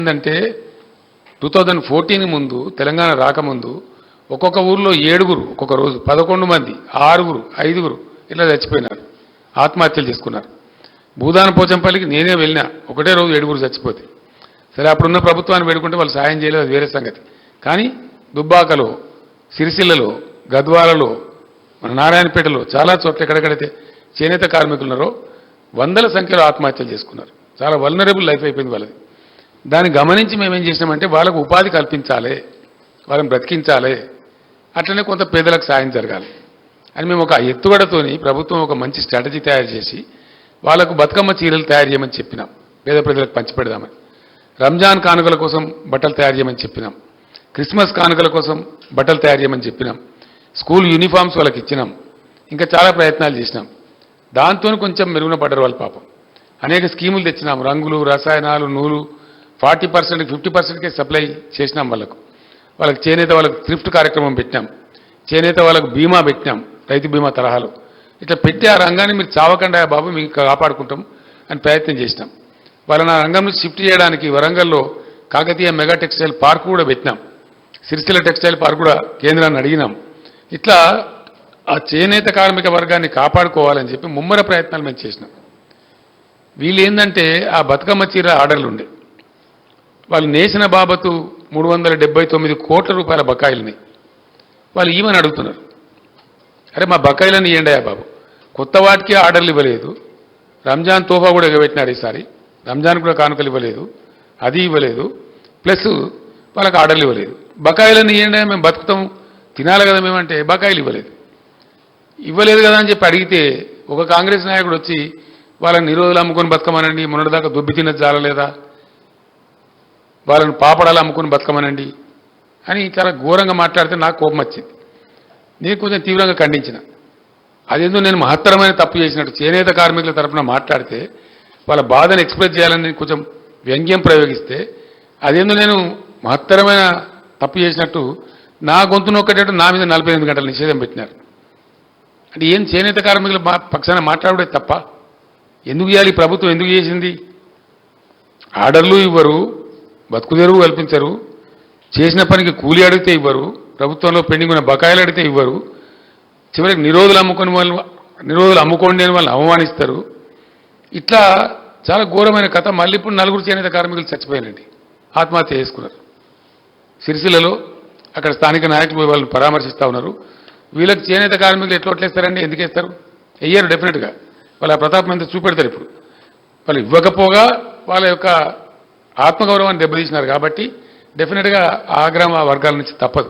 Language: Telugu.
ఏంటంటే 2014 ముందు తెలంగాణ రాకముందు ఒక్కొక్క ఊర్లో 7గురు ఒక్కొక్క రోజు 11 మంది 6గురు 5గురు ఇలా చచ్చిపోయినారు, ఆత్మహత్యలు చేసుకున్నారు. భూదాన పోచంపల్లికి నేనే వెళ్ళినా, ఒకటే రోజు 7గురు చచ్చిపోతే సరే అప్పుడున్న ప్రభుత్వాన్ని వేడుకుంటే వాళ్ళు సాయం చేయలేదు, అది వేరే సంగతి. కానీ దుబ్బాకలో, సిరిసిల్లలో, గద్వాలలో, మన నారాయణపేటలో చాలా చోట్ల ఎక్కడెక్కడైతే చేనేత కార్మికులు ఉన్నారో వందల సంఖ్యలో ఆత్మహత్యలు చేసుకున్నారు. చాలా వల్నరబుల్ లైఫ్ అయిపోయింది వాళ్ళది. దాన్ని గమనించి మేమేం చేసినామంటే వాళ్ళకు ఉపాధి కల్పించాలి, వాళ్ళని బ్రతికించాలి, అట్లనే కొంత పేదలకు సాయం జరగాలి అని మేము ఒక ఎత్తుగడతోని ప్రభుత్వం ఒక మంచి స్ట్రాటజీ తయారు చేసి వాళ్ళకు బతుకమ్మ చీరలు తయారు చేయమని చెప్పినాం, పేద ప్రజలకు పంచిపెడదామని. రంజాన్ కానుకల కోసం బట్టలు తయారు చేయమని చెప్పినాం, క్రిస్మస్ కానుకల కోసం బట్టలు తయారు చేయమని చెప్పినాం, స్కూల్ యూనిఫామ్స్ వాళ్ళకి ఇచ్చినాం, ఇంకా చాలా ప్రయత్నాలు చేసినాం. దాంతో కొంచెం మెరుగున పడ్డారు వాళ్ళు పాపం. అనేక స్కీములు తెచ్చినాం, రంగులు, రసాయనాలు, నూలు 40%, 50%కే సప్లై చేసినాం వాళ్ళకి చేనేత వాళ్ళకి థ్రిఫ్ట్ కార్యక్రమం పెట్టినాం, చేనేత వాళ్ళకు బీమా పెట్టినాం, రైతు బీమా తరహాలో. ఇట్లా పెట్టి ఆ రంగాన్ని మీరు చావకుండా బాబు మీకు కాపాడుకుంటాం అని ప్రయత్నం చేసినాం. వాళ్ళని ఆ రంగం నుంచి షిఫ్ట్ చేయడానికి వరంగల్లో కాకతీయ మెగా టెక్స్టైల్ పార్క్ కూడా పెట్టినాం, సిరిసిల్ల టెక్స్టైల్ పార్క్ కూడా కేంద్రాన్ని అడిగినాం. ఇట్లా ఆ చేనేత కార్మిక వర్గాన్ని కాపాడుకోవాలని చెప్పి ముమ్మర ప్రయత్నాలు మేము చేసినాం. వీళ్ళు ఏంటంటే ఆ బతుకమ్మ చీర ఆర్డర్లు ఉండే, వాళ్ళు నేసిన బాబతు 379 కోట్ల రూపాయల బకాయిలని వాళ్ళు ఈమని అడుగుతున్నారు. అరే మా బకాయిలను ఇవ్వండియా బాబు, కొత్త వాటికి ఆర్డర్లు ఇవ్వలేదు, రంజాన్ తోఫా కూడా ఎగబెట్టినారు ఈసారి, రంజాన్ కూడా కానుకలు ఇవ్వలేదు, అది ఇవ్వలేదు, ప్లస్ వాళ్ళకి ఆర్డర్లు ఇవ్వలేదు. బకాయిలను ఇవ్వండి, మేము బతుకుతాం తినాలి కదా మేమంటే బకాయిలు ఇవ్వలేదు కదా అని చెప్పి అడిగితే ఒక కాంగ్రెస్ నాయకుడు వచ్చి వాళ్ళని నిరోధులు అమ్ముకొని బతకమనండి, మొన్నటిదాకా దుబ్బి తిన్నది జాలలేదా, వాళ్ళని పాపడాలు అమ్ముకొని బతకమనండి అని చాలా ఘోరంగా మాట్లాడితే నాకు కోపం వచ్చింది. నేను కొంచెం తీవ్రంగా ఖండించిన. అదేందో నేను మహత్తరమైన తప్పు చేసినట్టు చేనేత కార్మికుల తరఫున మాట్లాడితే వాళ్ళ బాధను ఎక్స్ప్రెస్ చేయాలని కొంచెం వ్యంగ్యం ప్రయోగిస్తే అదేందో నేను మహత్తరమైన తప్పు చేసినట్టు నా గొంతు నొక్కటట్టు నా మీద 48 గంటల నిషేధం పెట్టినారు. అంటే ఏం చేనేత కార్మికుల పక్షాన మాట్లాడే తప్ప ఎందుకు చేయాలి? ప్రభుత్వం ఎందుకు చేసింది? ఆర్డర్లు ఇవ్వరు, బతుకు తెరువు కల్పించరు, చేసిన పనికి కూలి అడిగితే ఇవ్వరు, ప్రభుత్వంలో పెండింగ్ ఉన్న బకాయిలు అడిగితే ఇవ్వరు, చివరికి నిరోధులు అమ్ముకోండి అని వాళ్ళని అవమానిస్తారు. ఇట్లా చాలా ఘోరమైన కథ. మళ్ళీ ఇప్పుడు 4 చేనేత కార్మికులు చచ్చిపోయారండి, ఆత్మహత్య చేసుకున్నారు సిరిసిల్లలో. అక్కడ స్థానిక నాయకులు పోయి వాళ్ళని పరామర్శిస్తూ ఉన్నారు. వీళ్ళకి చేనేత కార్మికులు ఎట్లా వట్లేస్తారండి? ఎందుకు వేస్తారు? వెయ్యరు డెఫినెట్గా. వాళ్ళ ప్రతాపం ఎంత చూపెడతారు. ఇప్పుడు వాళ్ళు ఇవ్వకపోగా వాళ్ళ యొక్క ఆత్మగౌరవాన్ని దెబ్బతీసినారు కాబట్టి డెఫినెట్గా ఆ గ్రామ వర్గాల నుంచి తప్పదు.